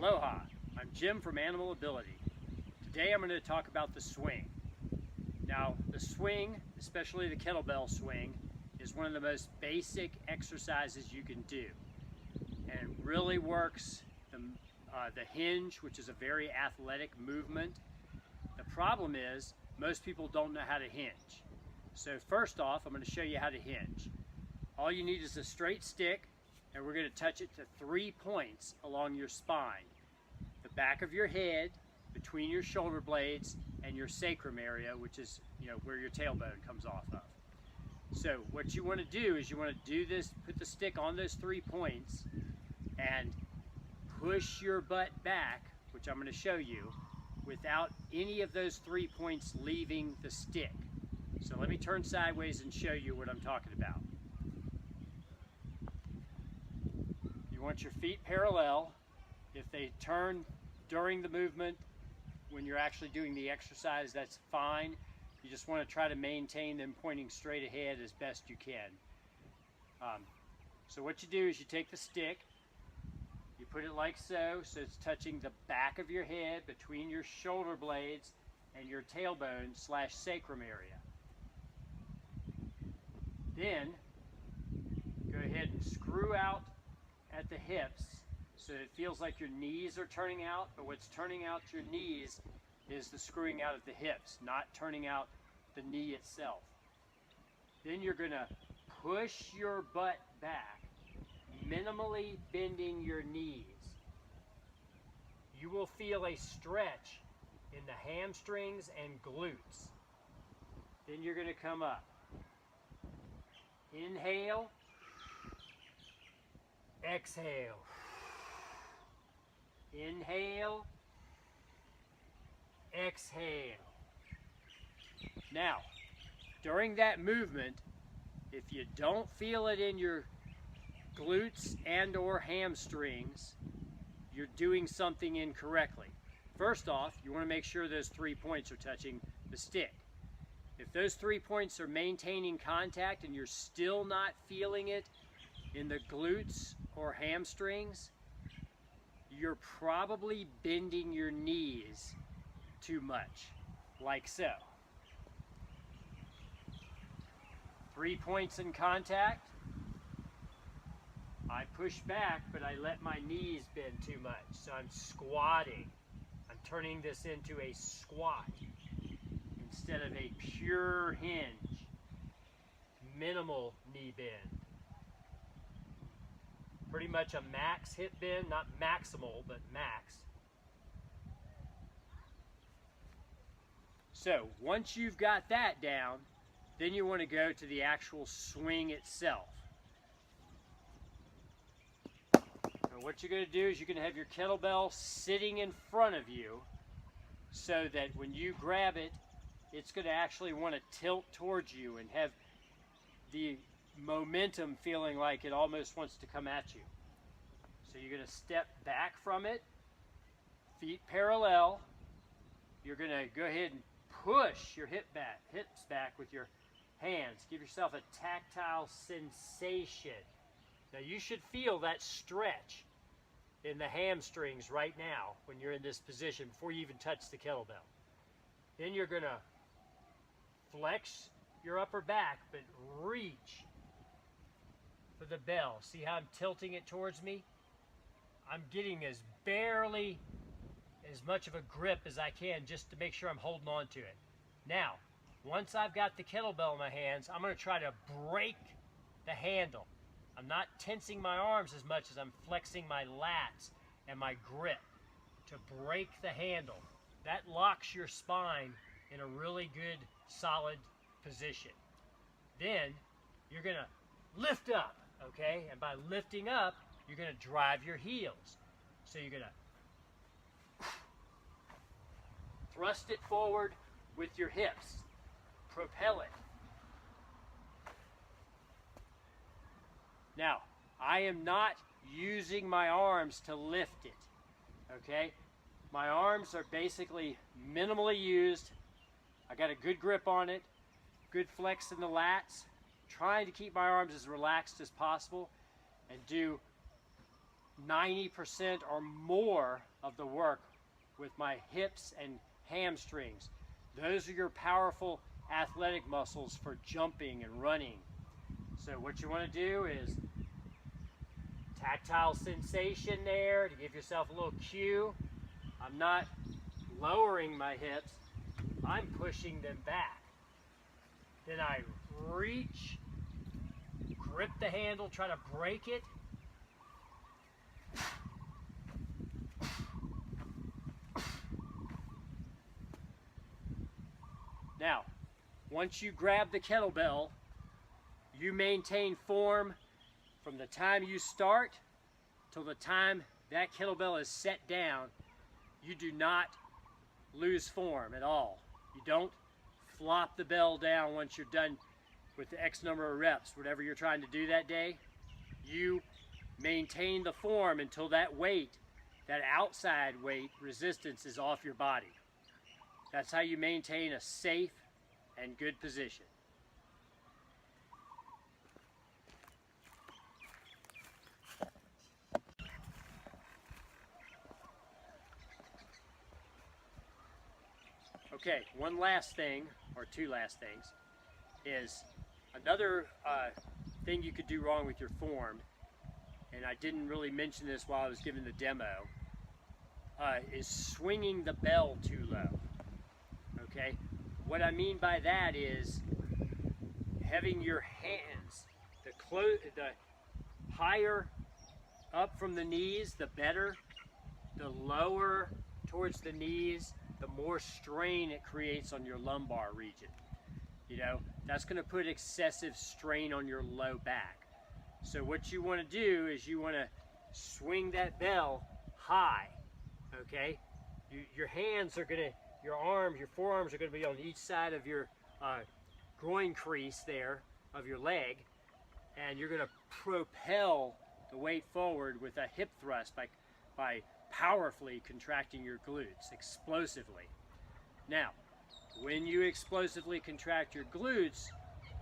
Aloha, I'm Jim from Animal Ability. Today I'm going to talk about the swing. Now the swing, especially the kettlebell swing, is one of the most basic exercises you can do. And it really works the hinge, which is a very athletic movement. The problem is most people don't know how to hinge. So first off, I'm going to show you how to hinge. All you need is a straight stick, and we're going to touch it to 3 points along your spine. The back of your head, between your shoulder blades, and your sacrum area, which is where your tailbone comes off of. So what you want to do is you want to do this, put the stick on those 3 points, and push your butt back, which I'm going to show you, without any of those 3 points leaving the stick. So let me turn sideways and show you what I'm talking about. You want your feet parallel. If they turn during the movement, when you're actually doing the exercise, that's fine. You just want to try to maintain them pointing straight ahead as best you can. So what you do is you take the stick, you put it like so it's touching the back of your head between your shoulder blades and your tailbone / sacrum area. Then go ahead and screw out at the hips so it feels like your knees are turning out, but what's turning out your knees is the screwing out of the hips, not turning out the knee itself. Then you're going to push your butt back, minimally bending your knees. You will feel a stretch in the hamstrings and glutes. Then you're going to come up. Inhale, exhale. Inhale, exhale. Now, during that movement, if you don't feel it in your glutes and or hamstrings, you're doing something incorrectly. First off, you want to make sure those 3 points are touching the stick. If those 3 points are maintaining contact and you're still not feeling it in the glutes or hamstrings, you're probably bending your knees too much, like so. 3 points in contact. I push back, but I let my knees bend too much, so I'm squatting. I'm turning this into a squat instead of a pure hinge. Minimal knee bend. Pretty much a max hip bend, not maximal, but max. So once you've got that down, then you want to go to the actual swing itself. Now what you're going to do is you're going to have your kettlebell sitting in front of you so that when you grab it, it's going to actually want to tilt towards you and have the momentum feeling like it almost wants to come at you. So you're going to step back from it, feet parallel. You're going to go ahead and push your hips back with your hands. Give yourself a tactile sensation. Now you should feel that stretch in the hamstrings right now when you're in this position before you even touch the kettlebell. Then you're going to flex your upper back, but reach for the bell. See how I'm tilting it towards me? I'm getting as barely as much of a grip as I can just to make sure I'm holding on to it. Now, once I've got the kettlebell in my hands, I'm going to try to break the handle. I'm not tensing my arms as much as I'm flexing my lats and my grip to break the handle. That locks your spine in a really good, solid position. Then you're going to lift up, okay? And by lifting up, you're going to drive your heels. So you're going to thrust it forward with your hips. Propel it. Now, I am not using my arms to lift it, okay? My arms are basically minimally used. I got a good grip on it, good flex in the lats, trying to keep my arms as relaxed as possible and do 90% or more of the work with my hips and hamstrings. Those are your powerful athletic muscles for jumping and running. So what you want to do is tactile sensation there to give yourself a little cue. I'm not lowering my hips, I'm pushing them back. Then I reach, grip the handle, try to break it. Now, once you grab the kettlebell, you maintain form from the time you start till the time that kettlebell is set down. You do not lose form at all. You don't flop the bell down once you're done with the X number of reps, whatever you're trying to do that day. You maintain the form until that weight, that outside weight resistance, is off your body. That's how you maintain a safe and good position. Okay, one last thing, or two last things, is another thing you could do wrong with your form, and I didn't really mention this while I was giving the demo, is swinging the bell too low. Okay, what I mean by that is having your hands, the higher up from the knees, the better. The lower towards the knees, the more strain it creates on your lumbar region. You know, that's going to put excessive strain on your low back. So what you want to do is you want to swing that bell high, okay? Your hands are going to, your forearms are going to be on each side of your groin crease there of your leg, and you're going to propel the weight forward with a hip thrust by powerfully contracting your glutes explosively. Now, when you explosively contract your glutes,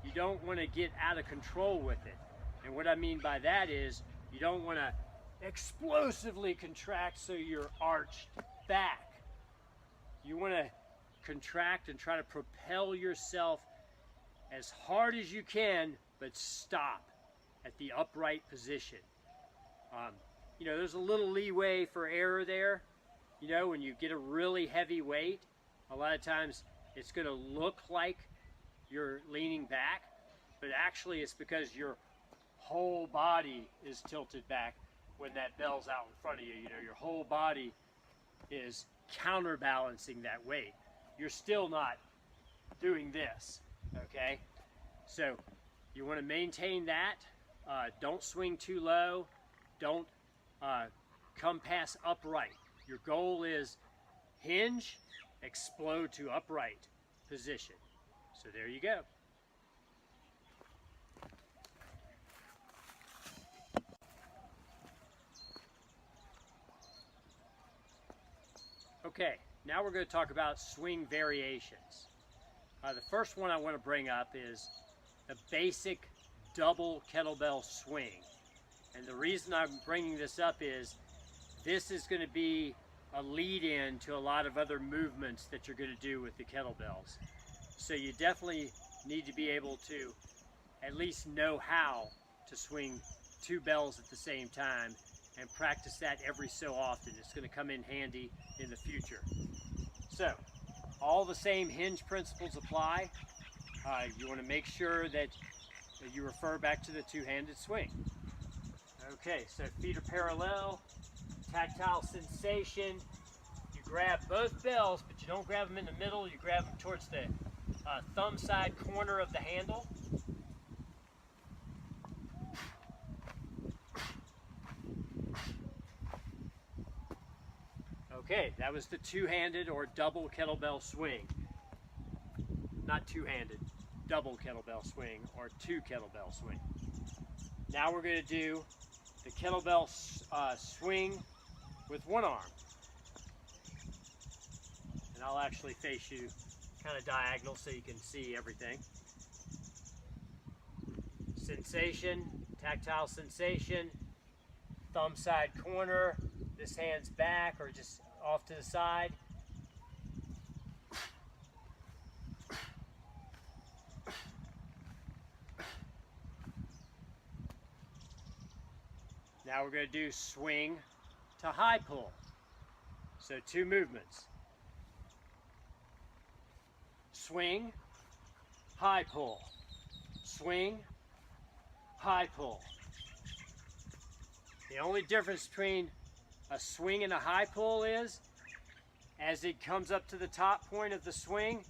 you don't want to get out of control with it. And what I mean by that is you don't want to explosively contract so you're arched back. You want to contract and try to propel yourself as hard as you can, but stop at the upright position. You know, there's a little leeway for error there. You know, when you get a really heavy weight, a lot of times it's going to look like you're leaning back, but actually it's because your whole body is tilted back when that bell's out in front of you. You know, your whole body is counterbalancing that weight. You're still not doing this, okay? So you want to maintain that. Don't swing too low. Don't come past upright. Your goal is hinge, explode to upright position. So there you go. Okay, now we're going to talk about swing variations. The first one I want to bring up is the basic double kettlebell swing. And the reason I'm bringing this up is this is going to be a lead-in to a lot of other movements that you're going to do with the kettlebells. So you definitely need to be able to at least know how to swing two bells at the same time and practice that every so often. It's going to come in handy in the future. So all the same hinge principles apply. You want to make sure that you refer back to the two-handed swing. Okay, so feet are parallel, tactile sensation. You grab both bells, but you don't grab them in the middle. You grab them towards the thumb side corner of the handle. Okay, that was the two-handed or double kettlebell swing. Not two-handed, double kettlebell swing or two kettlebell swing. Now we're going to do the kettlebell swing with one arm. And I'll actually face you kind of diagonal so you can see everything. Sensation, tactile sensation. thumb side corner, this hand's back or just off to the side. Now we're going to do swing to high pull. So 2 movements. Swing, high pull. Swing, high pull. The only difference between a swing and a high pull is, as it comes up to the top point of the swing,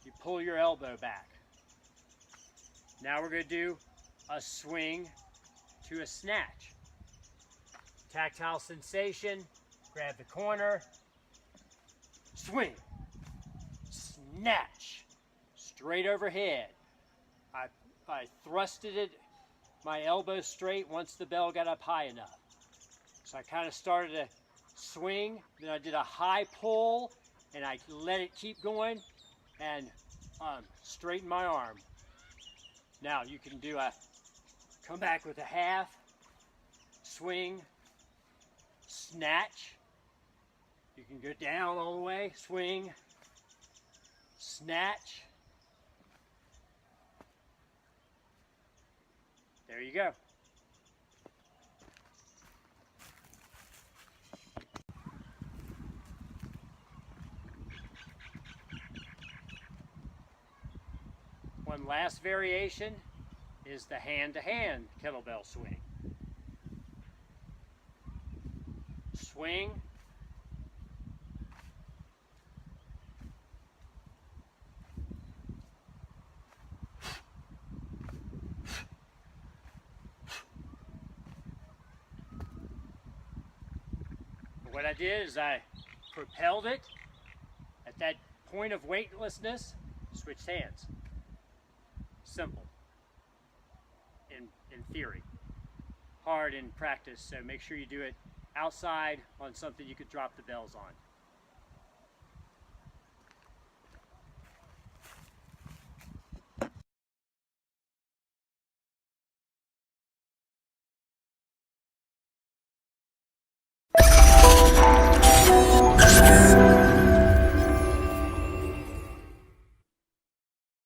you pull your elbow back. Now we're going to do a swing to a snatch. Tactile sensation, grab the corner, swing, snatch, straight overhead. I thrusted it, my elbow straight once the bell got up high enough. So I kind of started a swing, then I did a high pull, and I let it keep going, and straighten my arm. Now you can do a, come back with a half, swing, snatch. You can go down all the way, swing, snatch. There you go. One last variation is the hand-to-hand kettlebell swing. Swing, what I did is I propelled it at that point of weightlessness, switched hands. Simple in theory, hard in practice, so make sure you do it outside on something you could drop the bells on.